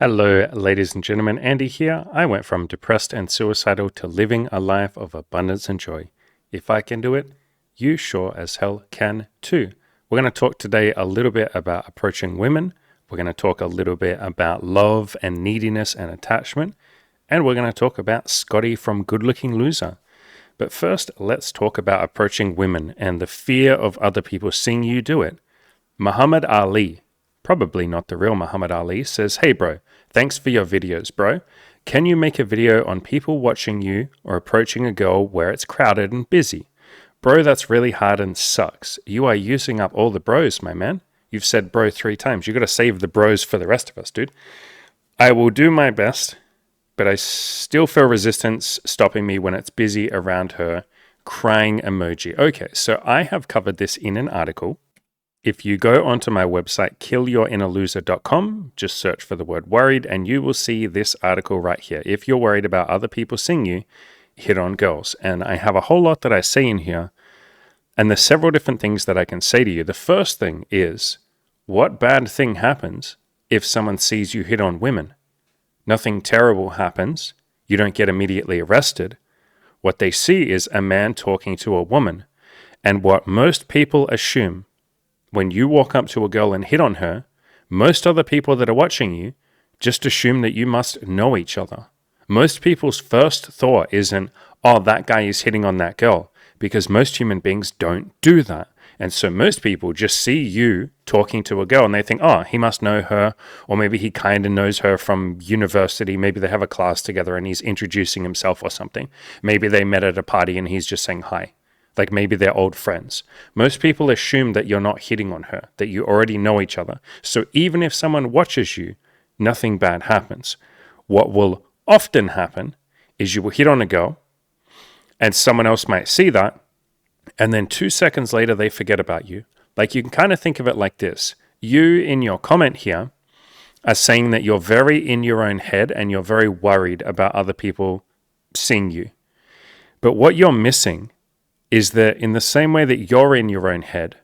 Hello, ladies and gentlemen. Andy here. I went from depressed and suicidal to living a life of abundance and joy. If I can do it, you sure as hell can too. We're going to talk today a little bit about approaching women. We're going to talk a little bit about love and neediness and attachment. And we're going to talk about Scotty from Good Looking Loser. But first, let's talk about approaching women and the fear of other people seeing you do it. Muhammad Ali, probably not the real Muhammad Ali, says, "Hey bro, thanks for your videos, bro. Can you make a video on people watching you or approaching a girl where it's crowded and busy? Bro, that's really hard and sucks. You are using up all the bros, my man. You've said bro 3 times. You got to save the bros for the rest of us, dude. I will do my best, but I still feel resistance stopping me when it's busy around her." Crying emoji. Okay, so I have covered this in an article. If you go onto my website, killyourinnerloser.com, just search for the word worried, and you will see this article right here. If you're worried about other people seeing you hit on girls. And I have a whole lot that I say in here, and there's several different things that I can say to you. The first thing is, what bad thing happens if someone sees you hit on women? Nothing terrible happens. You don't get immediately arrested. What they see is a man talking to a woman. And what most people assume, when you walk up to a girl and hit on her, most other people that are watching you just assume that you must know each other. Most people's first thought isn't, oh, that guy is hitting on that girl, because most human beings don't do that. And so most people just see you talking to a girl and they think, oh, he must know her, or maybe he kind of knows her from university. Maybe they have a class together and he's introducing himself or something. Maybe they met at a party and he's just saying hi. Like maybe they're old friends. Most people assume that you're not hitting on her, that you already know each other. So even if someone watches you, nothing bad happens. What will often happen is you will hit on a girl and someone else might see that, and then 2 seconds later they forget about you. Like you can kind of think of it like this. You in your comment here are saying that you're very in your own head and you're very worried about other people seeing you. But what you're missing is that in the same way that you're in your own head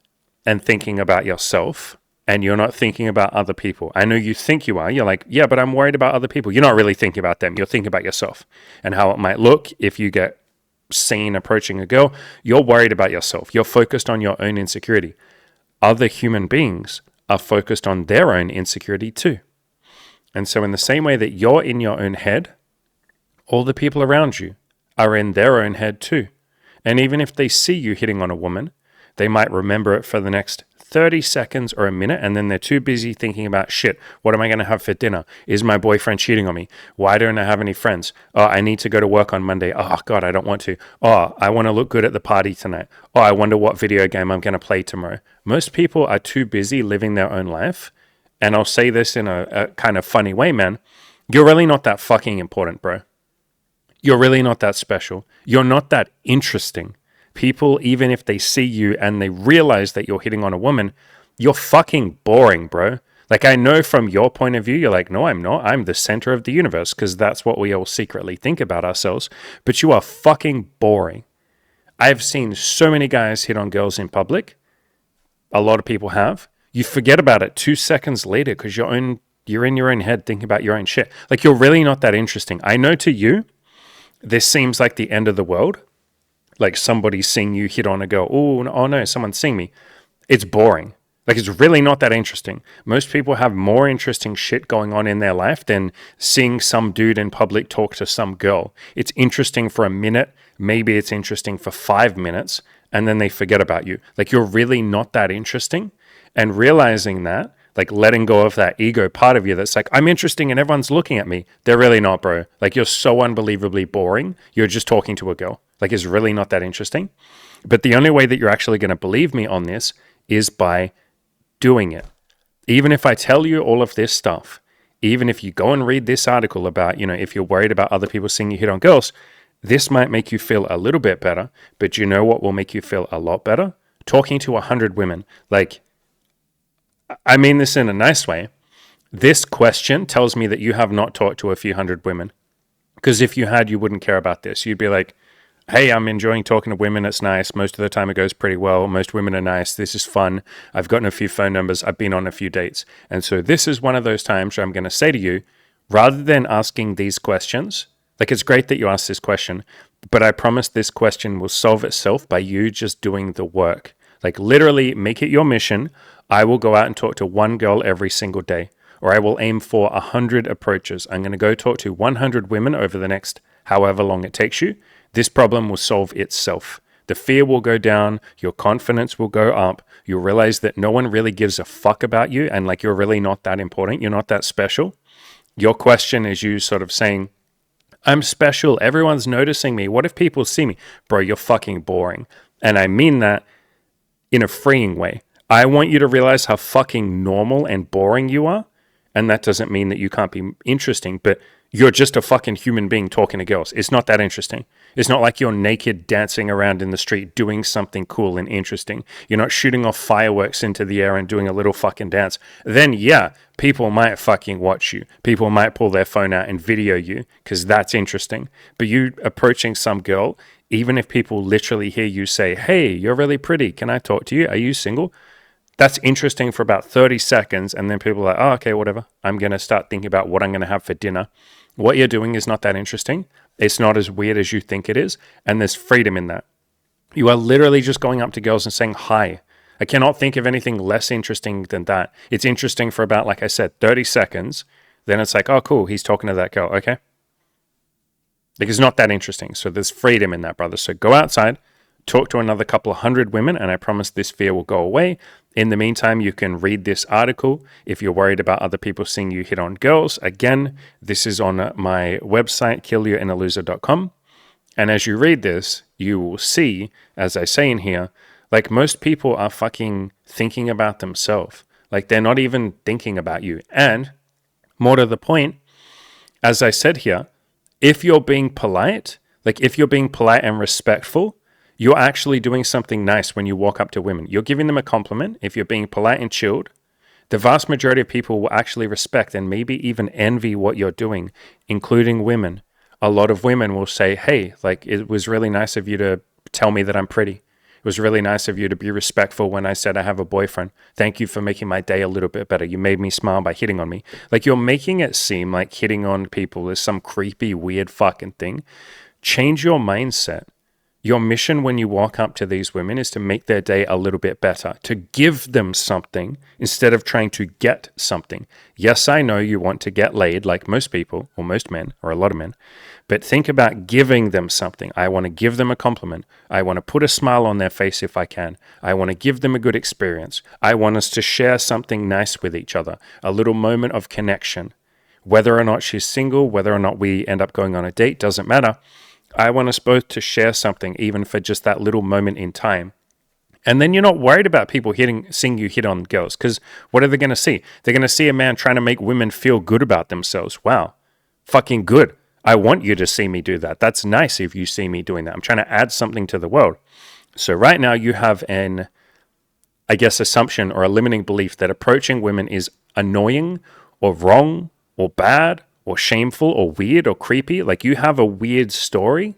and thinking about yourself and you're not thinking about other people. I know you think you are. You're like, yeah, but I'm worried about other people. You're not really thinking about them. You're thinking about yourself and how it might look if you get seen approaching a girl. You're worried about yourself. You're focused on your own insecurity. Other human beings are focused on their own insecurity too. And so in the same way that you're in your own head, all the people around you are in their own head too. And even if they see you hitting on a woman, they might remember it for the next 30 seconds or a minute, and then they're too busy thinking about, shit, what am I going to have for dinner? Is my boyfriend cheating on me? Why don't I have any friends? Oh, I need to go to work on Monday. Oh, God, I don't want to. Oh, I want to look good at the party tonight. Oh, I wonder what video game I'm going to play tomorrow. Most people are too busy living their own life. And I'll say this in a kind of funny way, man. You're really not that fucking important, bro. You're really not that special. You're not that interesting. People, even if they see you and they realize that you're hitting on a woman, you're fucking boring, bro. Like, I know from your point of view, you're like, no, I'm not. I'm the center of the universe, because that's what we all secretly think about ourselves. But you are fucking boring. I've seen so many guys hit on girls in public. A lot of people have. You forget about it 2 seconds later because you're in your own head thinking about your own shit. Like, you're really not that interesting. I know to you, this seems like the end of the world. Like somebody seeing you hit on a girl. Oh no, someone's seeing me. It's boring. Like, it's really not that interesting. Most people have more interesting shit going on in their life than seeing some dude in public talk to some girl. It's interesting for a minute. Maybe it's interesting for 5 minutes, and then they forget about you. Like, you're really not that interesting. And realizing that, like letting go of that ego part of you that's like, I'm interesting and everyone's looking at me. They're really not, bro. Like, you're so unbelievably boring. You're just talking to a girl. Like, it's really not that interesting. But the only way that you're actually going to believe me on this is by doing it. Even if I tell you all of this stuff, even if you go and read this article about, if you're worried about other people seeing you hit on girls, this might make you feel a little bit better. But you know what will make you feel a lot better? Talking to 100 women. Like, I mean this in a nice way. This question tells me that you have not talked to a few hundred women. Because if you had, you wouldn't care about this. You'd be like, hey, I'm enjoying talking to women. It's nice. Most of the time it goes pretty well. Most women are nice. This is fun. I've gotten a few phone numbers. I've been on a few dates. And so this is one of those times where I'm going to say to you, rather than asking these questions, like it's great that you asked this question, but I promise this question will solve itself by you just doing the work. Like literally make it your mission. I will go out and talk to one girl every single day, or I will aim for 100 approaches. I'm going to go talk to 100 women over the next however long it takes you. This problem will solve itself. The fear will go down, your confidence will go up, you'll realize that no one really gives a fuck about you and like you're really not that important, you're not that special. Your question is you sort of saying, I'm special, everyone's noticing me, what if people see me? Bro, you're fucking boring. And I mean that in a freeing way. I want you to realize how fucking normal and boring you are. And that doesn't mean that you can't be interesting, but you're just a fucking human being talking to girls. It's not that interesting. It's not like you're naked dancing around in the street doing something cool and interesting. You're not shooting off fireworks into the air and doing a little fucking dance. Then yeah, people might fucking watch you. People might pull their phone out and video you because that's interesting. But you approaching some girl, even if people literally hear you say, hey, you're really pretty. Can I talk to you? Are you single? That's interesting for about 30 seconds. And then people are like, oh, okay, whatever. I'm going to start thinking about what I'm going to have for dinner. What you're doing is not that interesting. It's not as weird as you think it is. And there's freedom in that. You are literally just going up to girls and saying hi. I cannot think of anything less interesting than that. It's interesting for about, like I said, 30 seconds. Then it's like, oh, cool. He's talking to that girl. Okay. Like, it's not that interesting. So there's freedom in that, brother. So go outside, talk to another couple of hundred women, and I promise this fear will go away. In the meantime, you can read this article if you're worried about other people seeing you hit on girls. Again, this is on my website, killyourinaloser.com. And as you read this, you will see, as I say in here, like most people are fucking thinking about themselves. Like they're not even thinking about you. And more to the point, as I said here, if you're being polite, like if you're being polite and respectful, you're actually doing something nice when you walk up to women. You're giving them a compliment. If you're being polite and chilled, the vast majority of people will actually respect and maybe even envy what you're doing, including women. A lot of women will say, hey, like it was really nice of you to tell me that I'm pretty. It was really nice of you to be respectful when I said I have a boyfriend. Thank you for making my day a little bit better. You made me smile by hitting on me. Like you're making it seem like hitting on people is some creepy, weird fucking thing. Change your mindset. Your mission when you walk up to these women is to make their day a little bit better, to give them something instead of trying to get something. Yes, I know you want to get laid like most people, or most men, or a lot of men, but think about giving them something. I want to give them a compliment. I want to put a smile on their face if I can. I want to give them a good experience. I want us to share something nice with each other, a little moment of connection. Whether or not she's single, whether or not we end up going on a date, doesn't matter. I want us both to share something, even for just that little moment in time. And then you're not worried about people seeing you hit on girls, because what are they going to see? They're going to see a man trying to make women feel good about themselves. Wow, fucking good. I want you to see me do that. That's nice if you see me doing that. I'm trying to add something to the world. So right now you have an, I guess, assumption or a limiting belief that approaching women is annoying or wrong or bad or shameful or weird or creepy. Like you have a weird story,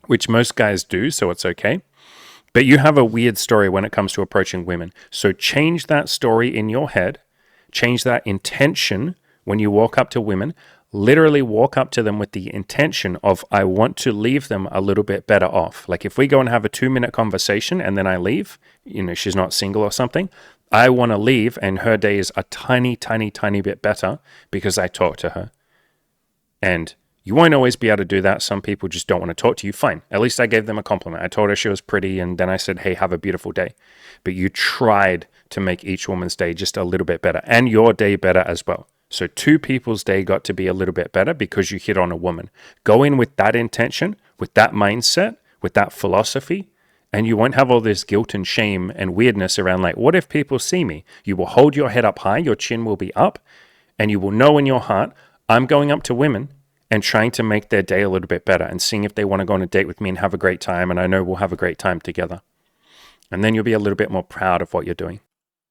which most guys do, so it's okay. But you have a weird story when it comes to approaching women. So change that story in your head. Change that intention when you walk up to women. Literally walk up to them with the intention of, I want to leave them a little bit better off. Like if we go and have a 2-minute conversation and then I leave, she's not single or something, I want to leave and her day is a tiny, tiny, tiny bit better because I talked to her. And you won't always be able to do that. Some people just don't want to talk to you. Fine. At least I gave them a compliment. I told her she was pretty and then I said, hey, have a beautiful day. But you tried to make each woman's day just a little bit better and your day better as well. So 2 people's day got to be a little bit better because you hit on a woman. Go in with that intention, with that mindset, with that philosophy, and you won't have all this guilt and shame and weirdness around like, what if people see me? You will hold your head up high, your chin will be up, and you will know in your heart, I'm going up to women and trying to make their day a little bit better and seeing if they want to go on a date with me and have a great time. And I know we'll have a great time together. And then you'll be a little bit more proud of what you're doing.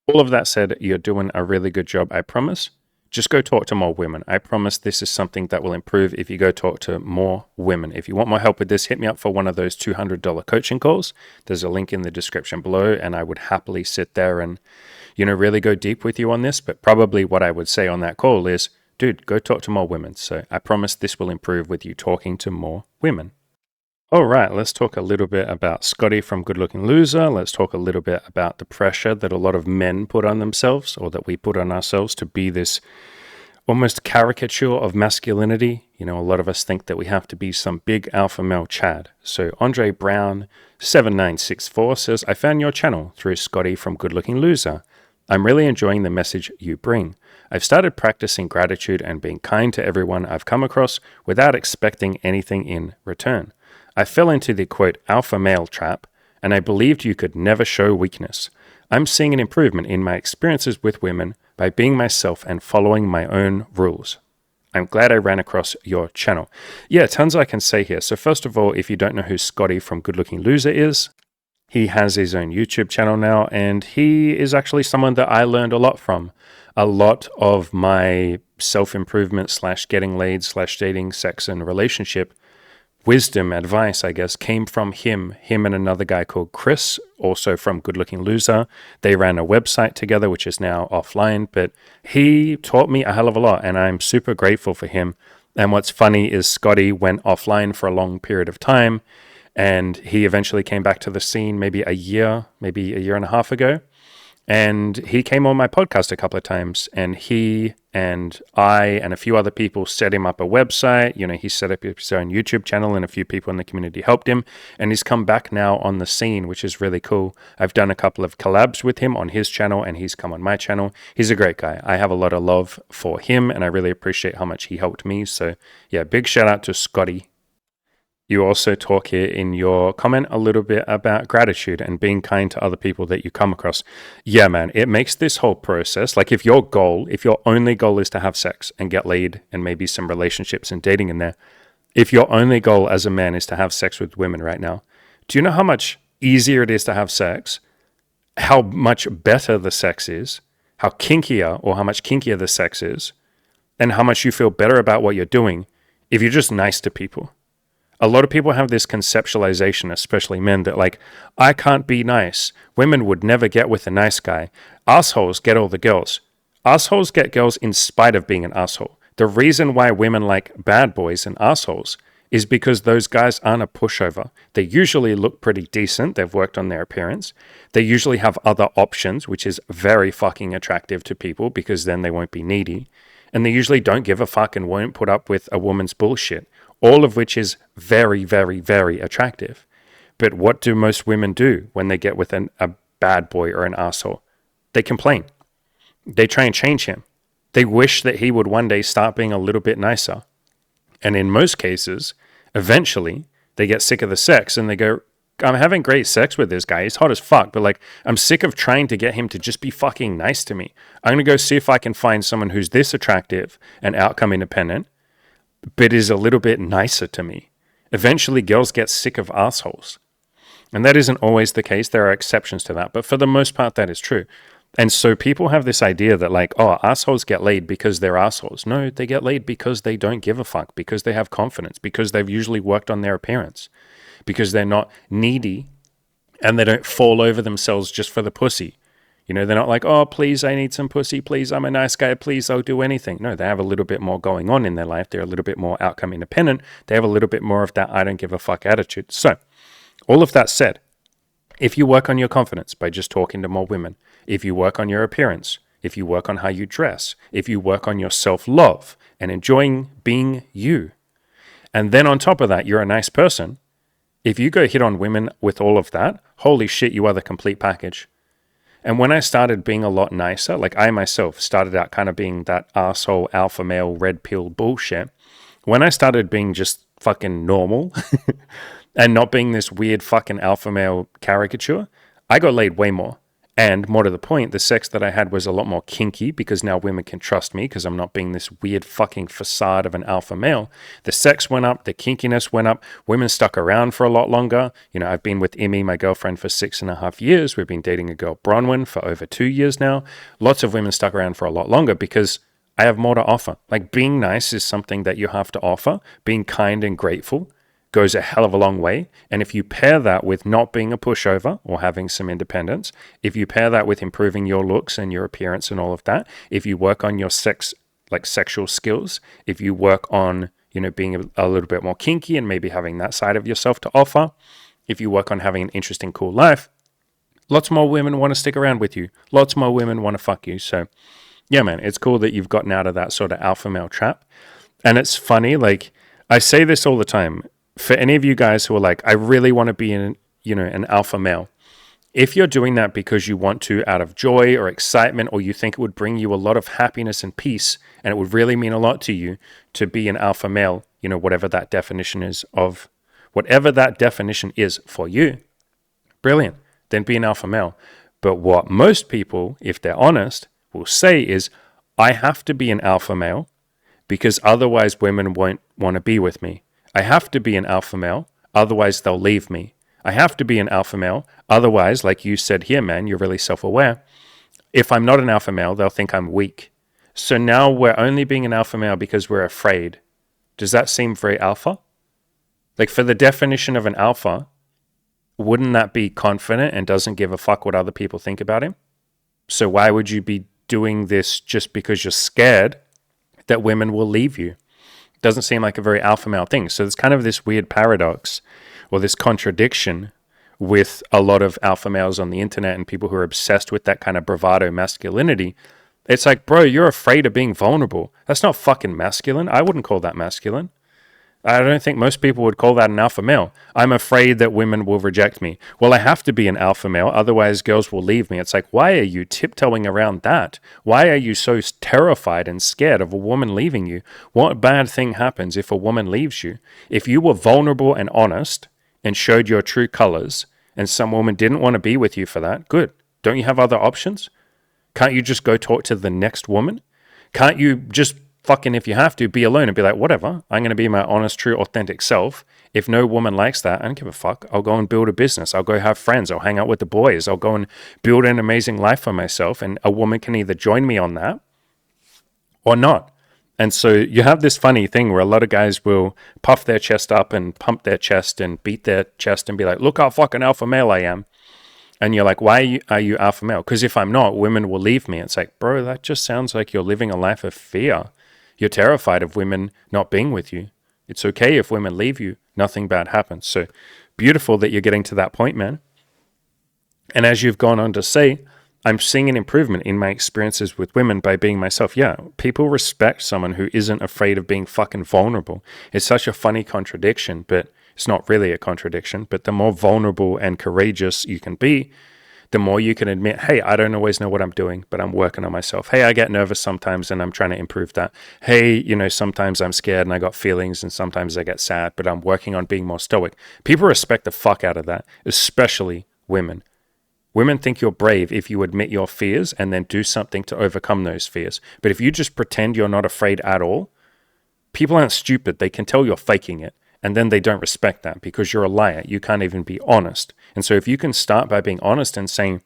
All of that said, you're doing a really good job, I promise. Just go talk to more women. I promise this is something that will improve if you go talk to more women. If you want more help with this, hit me up for one of those $200 coaching calls. There's a link in the description below, and I would happily sit there and, really go deep with you on this. But probably what I would say on that call is, dude, go talk to more women. So I promise this will improve with you talking to more women. All right, let's talk a little bit about Scotty from Good Looking Loser. Let's talk a little bit about the pressure that a lot of men put on themselves, or that we put on ourselves, to be this almost caricature of masculinity. You know, a lot of us think that we have to be some big alpha male Chad. So Andre Brown 7964 says, I found your channel through Scotty from Good Looking Loser. I'm really enjoying the message you bring. I've started practicing gratitude and being kind to everyone I've come across without expecting anything in return. I fell into the quote alpha male trap, and I believed you could never show weakness. I'm seeing an improvement in my experiences with women by being myself and following my own rules. I'm glad I ran across your channel. Yeah, tons I can say here. So first of all, if you don't know who Scotty from Good Looking Loser is, he has his own YouTube channel now, and he is actually someone that I learned a lot from. A lot of my self-improvement / getting laid / dating, sex, and relationship wisdom, advice, I guess, came from him and another guy called Chris, also from Good Looking Loser. They ran a website together, which is now offline, but he taught me a hell of a lot, and I'm super grateful for him. And what's funny is Scotty went offline for a long period of time, and he eventually came back to the scene maybe a year and a half ago. And he came on my podcast a couple of times, and he and I and a few other people set him up a website. You know, he set up his own YouTube channel, and a few people in the community helped him. And he's come back now on the scene, which is really cool. I've done a couple of collabs with him on his channel, and he's come on my channel. He's a great guy. I have a lot of love for him, and I really appreciate how much he helped me. So yeah, big shout out to Scotty. You also talk here in your comment a little bit about gratitude and being kind to other people that you come across. Yeah, man, it makes this whole process, like if your only goal is to have sex and get laid and maybe some relationships and dating in there, if your only goal as a man is to have sex with women right now, do you know how much easier it is to have sex, how much better the sex is, how much kinkier the sex is, and how much you feel better about what you're doing if you're just nice to people? A lot of people have this conceptualization, especially men, that like, I can't be nice. Women would never get with a nice guy. Assholes get all the girls. Assholes get girls in spite of being an asshole. The reason why women like bad boys and assholes is because those guys aren't a pushover. They usually look pretty decent. They've worked on their appearance. They usually have other options, which is very fucking attractive to people because then they won't be needy. And they usually don't give a fuck and won't put up with a woman's bullshit. All of which is very, very, very attractive. But what do most women do when they get with a bad boy or an asshole? They complain. They try and change him. They wish that he would one day start being a little bit nicer. And in most cases, eventually, they get sick of the sex and they go, I'm having great sex with this guy. He's hot as fuck, but like, I'm sick of trying to get him to just be fucking nice to me. I'm going to go see if I can find someone who's this attractive and outcome independent, but is a little bit nicer to me. Eventually, girls get sick of assholes. And that isn't always the case. There are exceptions to that. But for the most part, that is true. And so people have this idea that like, oh, assholes get laid because they're assholes. No, they get laid because they don't give a fuck, because they have confidence, because they've usually worked on their appearance, because they're not needy and they don't fall over themselves just for the pussy. You know, they're not like, oh, please, I need some pussy. Please, I'm a nice guy. Please, I'll do anything. No, they have a little bit more going on in their life. They're a little bit more outcome independent. They have a little bit more of that I don't give a fuck attitude. So, all of that said, if you work on your confidence by just talking to more women, if you work on your appearance, if you work on how you dress, if you work on your self-love and enjoying being you, and then on top of that, you're a nice person, if you go hit on women with all of that, holy shit, you are the complete package. And when I started being a lot nicer, like I myself started out kind of being that asshole alpha male red pill bullshit. When I started being just fucking normal and not being this weird fucking alpha male caricature, I got laid way more. And more to the point, the sex that I had was a lot more kinky because now women can trust me because I'm not being this weird fucking facade of an alpha male. The sex went up, the kinkiness went up, women stuck around for a lot longer. You know, I've been with Imi, my girlfriend, for 6.5 years. We've been dating a girl, Bronwyn, for over 2 years now. Lots of women stuck around for a lot longer because I have more to offer. Like being nice is something that you have to offer. Being kind and grateful goes a hell of a long way. And if you pair that with not being a pushover or having some independence, if you pair that with improving your looks and your appearance and all of that, if you work on your sex like sexual skills, if you work on, being a little bit more kinky and maybe having that side of yourself to offer, if you work on having an interesting, cool life, lots more women want to stick around with you. Lots more women want to fuck you. So yeah, man, it's cool that you've gotten out of that sort of alpha male trap. And it's funny, like I say this all the time, for any of you guys who are like, I really want to be an alpha male. If you're doing that because you want to out of joy or excitement, or you think it would bring you a lot of happiness and peace, and it would really mean a lot to you to be an alpha male, whatever that definition is for you, brilliant, then be an alpha male. But what most people, if they're honest, will say is, I have to be an alpha male because otherwise women won't want to be with me. I have to be an alpha male, otherwise they'll leave me. I have to be an alpha male, otherwise, like you said here, man, you're really self-aware. If I'm not an alpha male, they'll think I'm weak. So now we're only being an alpha male because we're afraid. Does that seem very alpha? Like, for the definition of an alpha, wouldn't that be confident and doesn't give a fuck what other people think about him? So why would you be doing this just because you're scared that women will leave you? Doesn't seem like a very alpha male thing. So there's kind of this weird paradox or this contradiction with a lot of alpha males on the internet and people who are obsessed with that kind of bravado masculinity. It's like, bro, you're afraid of being vulnerable. That's not fucking masculine. I wouldn't call that masculine. I don't think most people would call that an alpha male. I'm afraid that women will reject me. Well, I have to be an alpha male, otherwise girls will leave me. It's like, why are you tiptoeing around that? Why are you so terrified and scared of a woman leaving you? What bad thing happens if a woman leaves you? If you were vulnerable and honest and showed your true colors and some woman didn't want to be with you for that, good. Don't you have other options? Can't you just go talk to the next woman? Can't you just fucking, if you have to, be alone and be like, whatever, I'm going to be my honest, true, authentic self. If no woman likes that, I don't give a fuck. I'll go and build a business. I'll go have friends. I'll hang out with the boys. I'll go and build an amazing life for myself. And a woman can either join me on that or not. And so you have this funny thing where a lot of guys will puff their chest up and pump their chest and beat their chest and be like, look how fucking alpha male I am. And you're like, why are you alpha male? Because if I'm not, women will leave me. It's like, bro, that just sounds like you're living a life of fear. You're terrified of women not being with you. It's okay if women leave you. Nothing bad happens. So beautiful that you're getting to that point, man. And as you've gone on to say, I'm seeing an improvement in my experiences with women by being myself. Yeah, people respect someone who isn't afraid of being fucking vulnerable. It's such a funny contradiction, but it's not really a contradiction. But the more vulnerable and courageous you can be, the more you can admit, hey, I don't always know what I'm doing, but I'm working on myself. Hey, I get nervous sometimes and I'm trying to improve that. Hey, sometimes I'm scared and I got feelings and sometimes I get sad, but I'm working on being more stoic. People respect the fuck out of that, especially women. Women think you're brave if you admit your fears and then do something to overcome those fears. But if you just pretend you're not afraid at all, people aren't stupid. They can tell you're faking it. And then they don't respect that because you're a liar. You can't even be honest. And so if you can start by being honest and saying,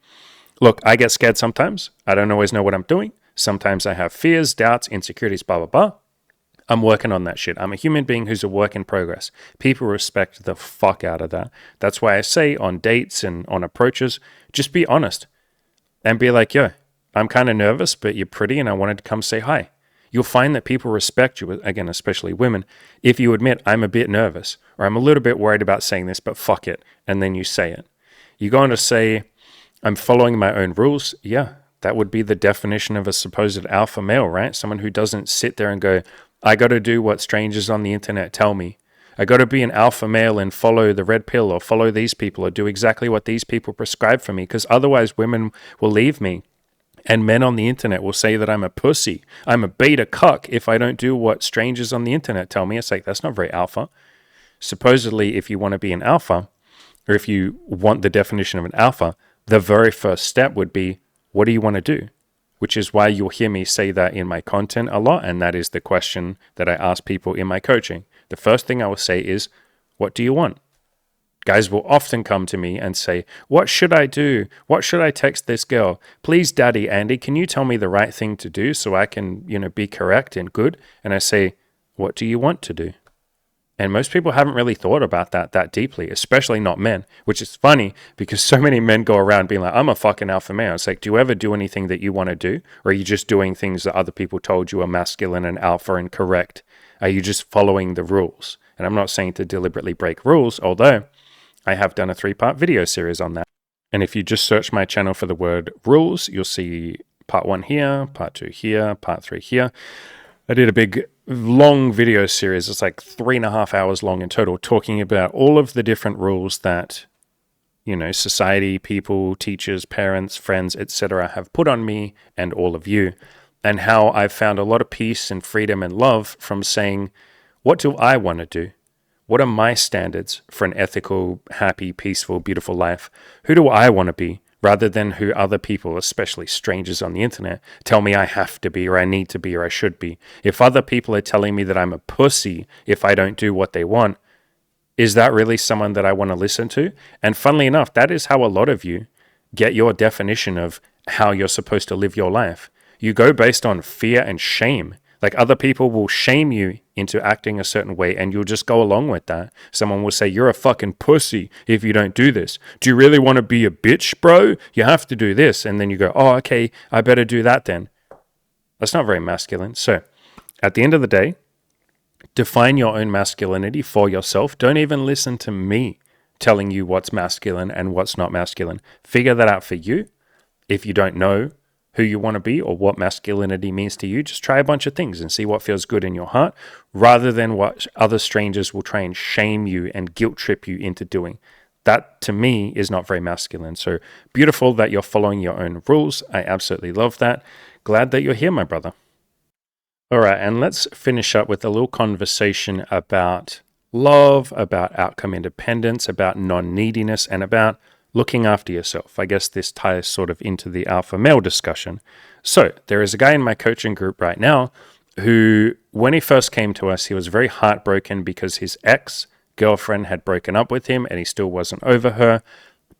look, I get scared sometimes. I don't always know what I'm doing. Sometimes I have fears, doubts, insecurities, blah, blah, blah. I'm working on that shit. I'm a human being who's a work in progress. People respect the fuck out of that. That's why I say on dates and on approaches, just be honest and be like, yo, I'm kind of nervous, but you're pretty and I wanted to come say hi. You'll find that people respect you, again, especially women, if you admit, I'm a bit nervous or I'm a little bit worried about saying this, but fuck it. And then you say it. You go on to say, I'm following my own rules. Yeah, that would be the definition of a supposed alpha male, right? Someone who doesn't sit there and go, I got to do what strangers on the internet tell me. I got to be an alpha male and follow the red pill or follow these people or do exactly what these people prescribe for me because otherwise women will leave me. And men on the internet will say that I'm a pussy. I'm a beta cuck if I don't do what strangers on the internet tell me. It's like, that's not very alpha. Supposedly, if you want to be an alpha, or if you want the definition of an alpha, the very first step would be, what do you want to do? Which is why you'll hear me say that in my content a lot. And that is the question that I ask people in my coaching. The first thing I will say is, what do you want? Guys will often come to me and say, what should I do? What should I text this girl? Please, Daddy Andy, can you tell me the right thing to do so I can, be correct and good? And I say, what do you want to do? And most people haven't really thought about that deeply, especially not men, which is funny because so many men go around being like, I'm a fucking alpha male. It's like, do you ever do anything that you want to do? Or are you just doing things that other people told you are masculine and alpha and correct? Are you just following the rules? And I'm not saying to deliberately break rules, although I have done a 3-part video series on that. And if you just search my channel for the word rules, you'll see part 1 here, part 2 here, part 3 here. I did a big, long video series. It's like 3.5 hours long in total, talking about all of the different rules that, society, people, teachers, parents, friends, etc. have put on me and all of you, and how I've found a lot of peace and freedom and love from saying, what do I want to do? What are my standards for an ethical, happy, peaceful, beautiful life? Who do I want to be? Rather than who other people, especially strangers on the internet, tell me I have to be or I need to be or I should be. If other people are telling me that I'm a pussy if I don't do what they want, is that really someone that I want to listen to? And funnily enough, that is how a lot of you get your definition of how you're supposed to live your life. You go based on fear and shame. Like other people will shame you into acting a certain way and you'll just go along with that. Someone will say, you're a fucking pussy if you don't do this. Do you really want to be a bitch, bro? You have to do this. And then you go, oh, okay, I better do that then. That's not very masculine. So at the end of the day, define your own masculinity for yourself. Don't even listen to me telling you what's masculine and what's not masculine. Figure that out for you. If you don't know who you want to be or what masculinity means to you, just try a bunch of things and see what feels good in your heart, rather than what other strangers will try and shame you and guilt trip you into doing. That, to me, is not very masculine. So beautiful that you're following your own rules. I absolutely love that. Glad that you're here, my brother. All right, and let's finish up with a little conversation about love, about outcome independence, about non-neediness, and about looking after yourself. I guess this ties sort of into the alpha male discussion. So there is a guy in my coaching group right now who, when he first came to us, he was very heartbroken because his ex-girlfriend had broken up with him and he still wasn't over her,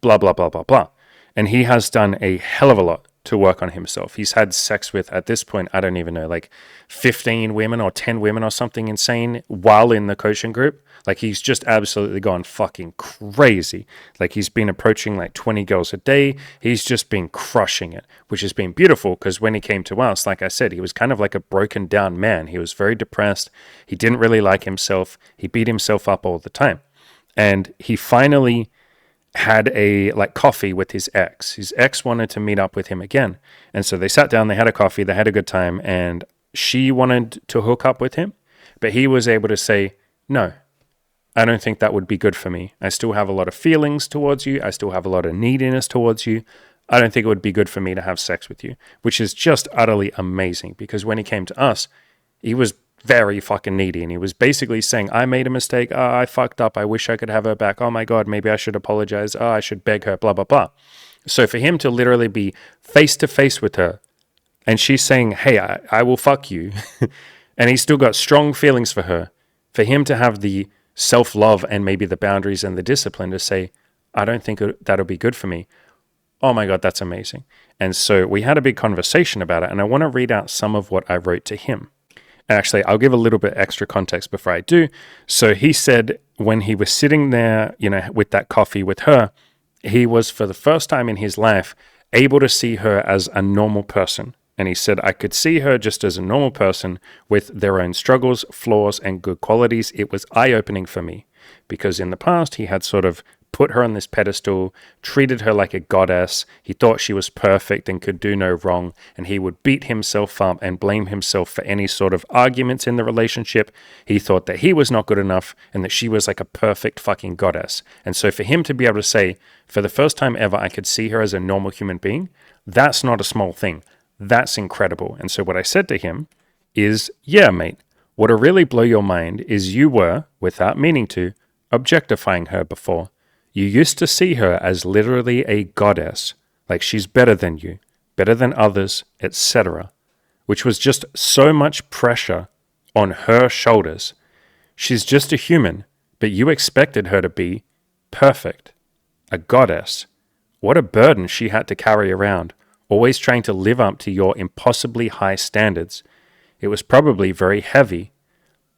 blah, blah, blah, blah, blah. And he has done a hell of a lot to work on himself. He's had sex with, at this point, I don't even know, like 15 women or 10 women or something insane while in the coaching group. Like he's just absolutely gone fucking crazy. Like he's been approaching like 20 girls a day. He's just been crushing it, which has been beautiful because when he came to us, like I said, he was kind of like a broken down man. He was very depressed. He didn't really like himself. He beat himself up all the time. And he finally had a coffee with his ex. His ex wanted to meet up with him again. And so they sat down, they had a coffee, they had a good time, and she wanted to hook up with him, but he was able to say, no, I don't think that would be good for me. I still have a lot of feelings towards you. I still have a lot of neediness towards you. I don't think it would be good for me to have sex with you, which is just utterly amazing because when he came to us, he was very fucking needy. And he was basically saying, I made a mistake. Oh, I fucked up. I wish I could have her back. Oh my God, maybe I should apologize. Oh, I should beg her, blah, blah, blah. So for him to literally be face to face with her and she's saying, hey, I will fuck you. And he's still got strong feelings for her. For him to have the self-love and maybe the boundaries and the discipline to say, I don't think that'll be good for me. Oh my God, that's amazing. And so we had a big conversation about it. And I want to read out some of what I wrote to him. Actually, I'll give a little bit extra context before I do. So he said when he was sitting there, with that coffee with her, he was for the first time in his life able to see her as a normal person. And he said, I could see her just as a normal person with their own struggles, flaws, and good qualities. It was eye-opening for me because in the past he had sort of put her on this pedestal, treated her like a goddess. He thought she was perfect and could do no wrong, and he would beat himself up and blame himself for any sort of arguments in the relationship. He thought that he was not good enough and that she was like a perfect fucking goddess. And so for him to be able to say, for the first time ever, I could see her as a normal human being, that's not a small thing. That's incredible. And so what I said to him is, yeah, mate, what'll really blow your mind is you were, without meaning to, objectifying her before. You used to see her as literally a goddess, like she's better than you, better than others, etc., which was just so much pressure on her shoulders. She's just a human, but you expected her to be perfect, a goddess. What a burden she had to carry around, always trying to live up to your impossibly high standards. It was probably very heavy.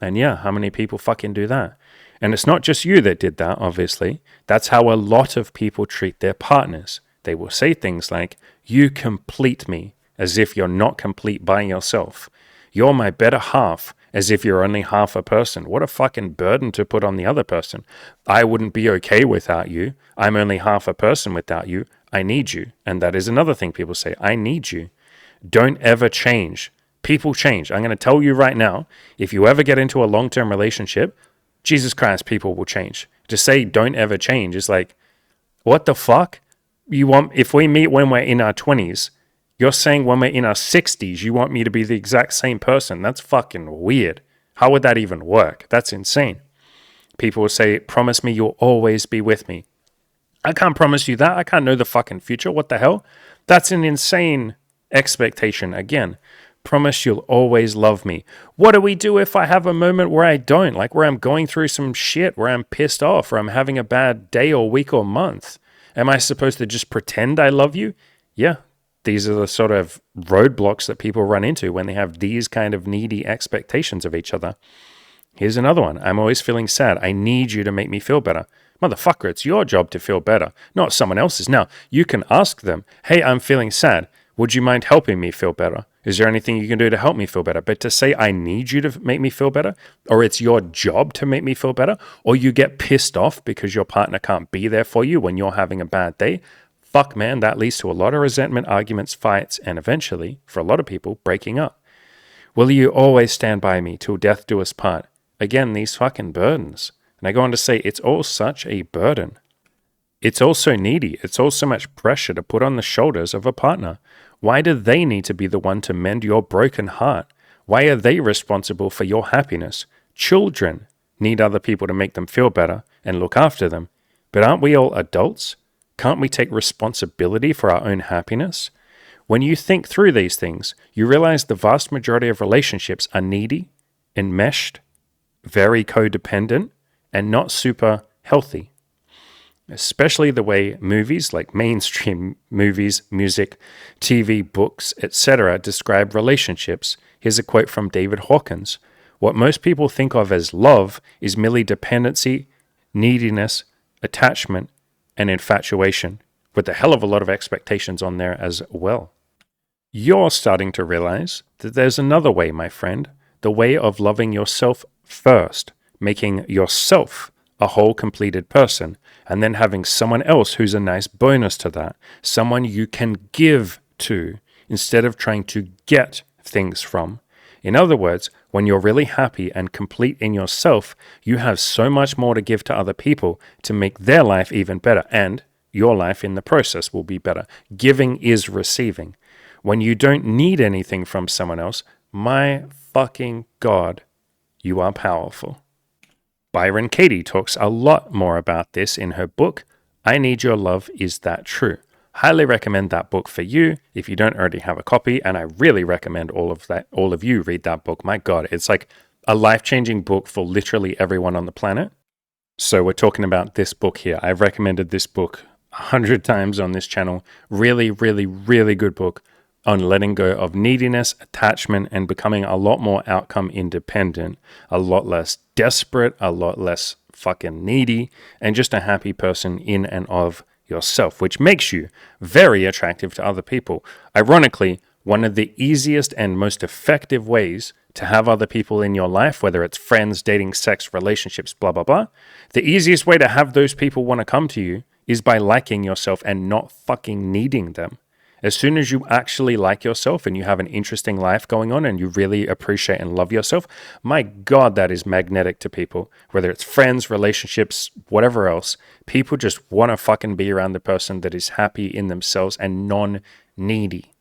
And yeah, how many people fucking do that? And it's not just you that did that, obviously. That's how a lot of people treat their partners. They will say things like, you complete me, as if you're not complete by yourself. You're my better half, as if you're only half a person. What a fucking burden to put on the other person. I wouldn't be okay without you. I'm only half a person without you. I need you. And that is another thing people say. I need you. Don't ever change. People change. I'm going to tell you right now, if you ever get into a long-term relationship, Jesus Christ, people will change. To say don't ever change is like, what the fuck? You want, if we meet when we're in our 20s, you're saying when we're in our 60s, you want me to be the exact same person. That's fucking weird. How would that even work? That's insane. People will say, promise me you'll always be with me. I can't promise you that. I can't know the fucking future. What the hell? That's an insane expectation. Again, promise you'll always love me. What do we do if I have a moment where I don't? Like where I'm going through some shit, where I'm pissed off, or I'm having a bad day or week or month. Am I supposed to just pretend I love you? Yeah. These are the sort of roadblocks that people run into when they have these kind of needy expectations of each other. Here's another one. I'm always feeling sad. I need you to make me feel better. Motherfucker, it's your job to feel better, not someone else's. Now, you can ask them, hey, I'm feeling sad. Would you mind helping me feel better? Is there anything you can do to help me feel better? But to say I need you to make me feel better, or it's your job to make me feel better, or you get pissed off because your partner can't be there for you when you're having a bad day, fuck, man, that leads to a lot of resentment, arguments, fights, and eventually, for a lot of people, breaking up. Will you always stand by me till death do us part? Again, these fucking burdens. And I go on to say, it's all such a burden. It's also needy. It's all so much pressure to put on the shoulders of a partner. Why do they need to be the one to mend your broken heart? Why are they responsible for your happiness? Children need other people to make them feel better and look after them. But aren't we all adults? Can't we take responsibility for our own happiness? When you think through these things, you realize the vast majority of relationships are needy, enmeshed, very codependent, and not super healthy. Especially the way movies, like mainstream movies, music, TV, books, etc., describe relationships. Here's a quote from David Hawkins. What most people think of as love is merely dependency, neediness, attachment, and infatuation, with a hell of a lot of expectations on there as well. You're starting to realize that there's another way, my friend, the way of loving yourself first, making yourself a whole completed person, and then having someone else who's a nice bonus to that, someone you can give to instead of trying to get things from. In other words, when you're really happy and complete in yourself, you have so much more to give to other people to make their life even better, and your life in the process will be better. Giving is receiving. When you don't need anything from someone else, my fucking God, you are powerful. Byron Katie talks a lot more about this in her book, I Need Your Love, Is That True? Highly recommend that book for you if you don't already have a copy, and I really recommend all of you read that book. My God, it's like a life-changing book for literally everyone on the planet. So we're talking about this book here. I've recommended this book 100 times on this channel. Really, really, really good book on letting go of neediness, attachment, and becoming a lot more outcome independent, a lot less desperate, a lot less fucking needy, and just a happy person in and of yourself, which makes you very attractive to other people. Ironically, one of the easiest and most effective ways to have other people in your life, whether it's friends, dating, sex, relationships, blah, blah, blah, the easiest way to have those people want to come to you is by liking yourself and not fucking needing them. As soon as you actually like yourself and you have an interesting life going on and you really appreciate and love yourself, my God, that is magnetic to people. Whether it's friends, relationships, whatever else, people just want to fucking be around the person that is happy in themselves and non-needy.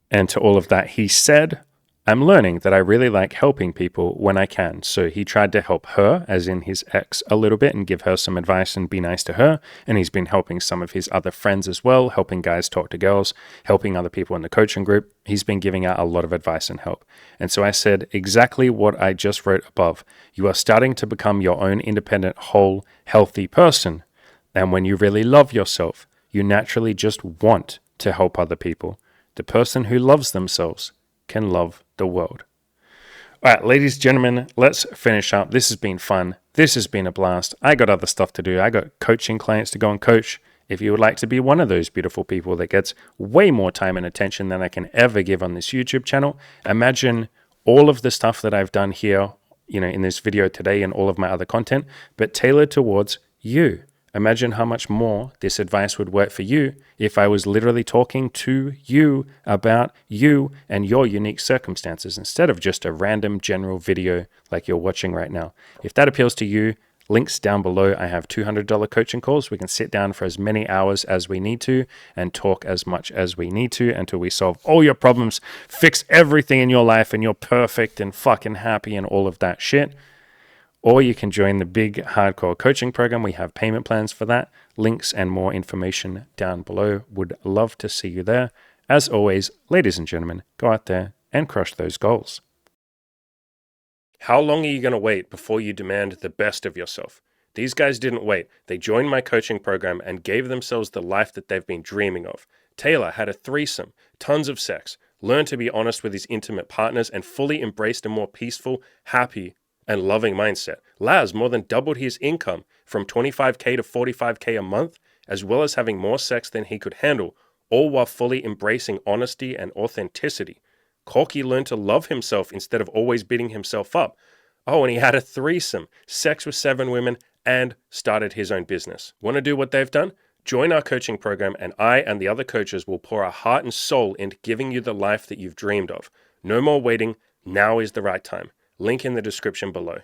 And to all of that, he said, I'm learning that I really like helping people when I can. So he tried to help her, as in his ex, a little bit and give her some advice and be nice to her. And he's been helping some of his other friends as well, helping guys talk to girls, helping other people in the coaching group. He's been giving out a lot of advice and help. And so I said exactly what I just wrote above. You are starting to become your own independent, whole, healthy person. And when you really love yourself, you naturally just want to help other people. The person who loves themselves can love the world. All right, ladies and gentlemen, let's finish up. This has been fun. This has been a blast. I got other stuff to do. I got coaching clients to go and coach. If you would like to be one of those beautiful people that gets way more time and attention than I can ever give on this YouTube channel, imagine all of the stuff that I've done here, in this video today and all of my other content, but tailored towards you. Imagine how much more this advice would work for you if I was literally talking to you about you and your unique circumstances instead of just a random general video like you're watching right now. If that appeals to you, links down below. I have $200 coaching calls. We can sit down for as many hours as we need to and talk as much as we need to until we solve all your problems, fix everything in your life, and you're perfect and fucking happy and all of that shit. Or you can join the big hardcore coaching program. We have payment plans for that. Links and more information down below. Would love to see you there. As always, ladies and gentlemen, go out there and crush those goals. How long are you going to wait before you demand the best of yourself? These guys didn't wait. They joined my coaching program and gave themselves the life that they've been dreaming of. Taylor had a threesome, tons of sex, learned to be honest with his intimate partners, and fully embraced a more peaceful, happy, and loving mindset. Laz more than doubled his income from $25K to $45K a month, as well as having more sex than he could handle, all while fully embracing honesty and authenticity. Corky learned to love himself instead of always beating himself up. Oh, and he had a threesome, sex with 7 women, and started his own business. Want to do what they've done? Join our coaching program, and I and the other coaches will pour our heart and soul into giving you the life that you've dreamed of. No more waiting. Now is the right time. Link in the description below.